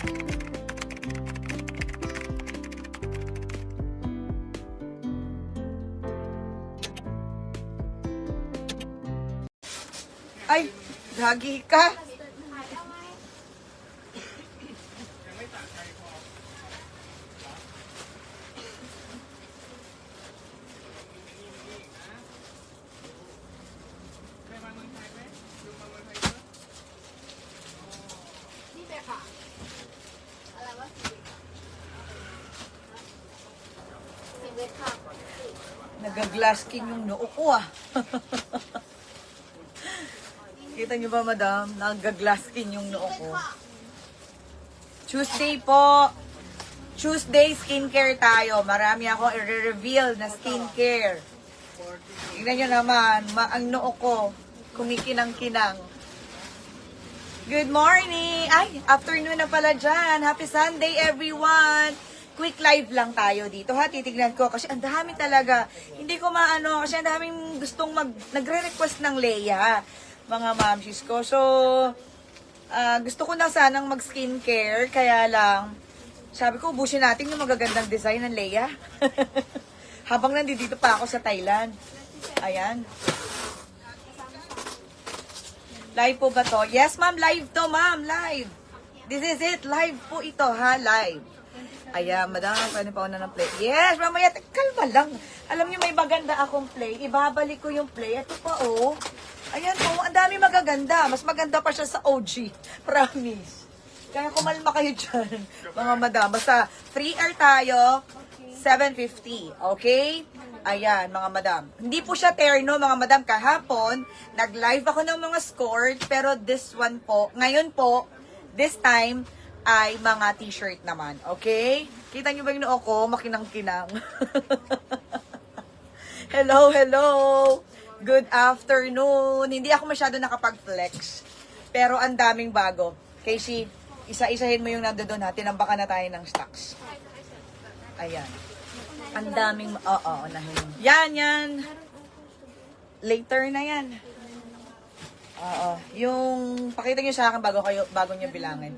Ay, gagi ka. Nagaglass skin yung noo ko ah. Kita niyo ba, madam? Nagaglass skin yung noo ko. Tuesday po. Tuesday skincare tayo. Marami akong i-reveal na skincare. Tingnan nyo naman, ang noo ko, kumikinang-kinang. Good morning! Ay, afternoon na pala dyan. Happy Sunday, everyone! Quick live lang tayo dito ha, titignan ko kasi ang dami talaga. Hindi ko maano kasi ang daming gustong nagre-request ng Leia, mga mamsis ko. So, gusto ko na sanang mag-skincare, kaya lang, sabi ko, ubusin natin yung magagandang design ng Leia. Habang nandito pa ako sa Thailand. Ayan. Live po ba to? Yes, ma'am, live to, ma'am, live. This is it, live po ito ha, live. Ayan, madam, pwede pa una ng play. Yes, mamaya, kalma lang. Alam niyo, may maganda akong play. Ibabalik ko yung play. Ito pa, oh. Ayan, oh, ang dami magaganda. Mas maganda pa siya sa OG. Promise. Kaya kumalma kayo dyan, mga madam. Basta, free air tayo, 750. Okay? Ayan, mga madam. Hindi po siya terno, mga madam. Kahapon, nag-live ako ng mga score. Pero this one po, ngayon po, this time, ay mga t-shirt naman. Okay? Kita nyo ba yung noo ko? Makinang-kinang. Hello, hello! Good afternoon! Hindi ako masyado nakapag-flex. Pero ang daming bago. Casey, isa-isahin mo yung nandoon ha. Tinambakan na tayo ng stocks. Ayan. Ang daming... Oo, unahin. Yan. Later na yan. Oo. Yung... Pakita nyo sa akin bago nyo bilangin.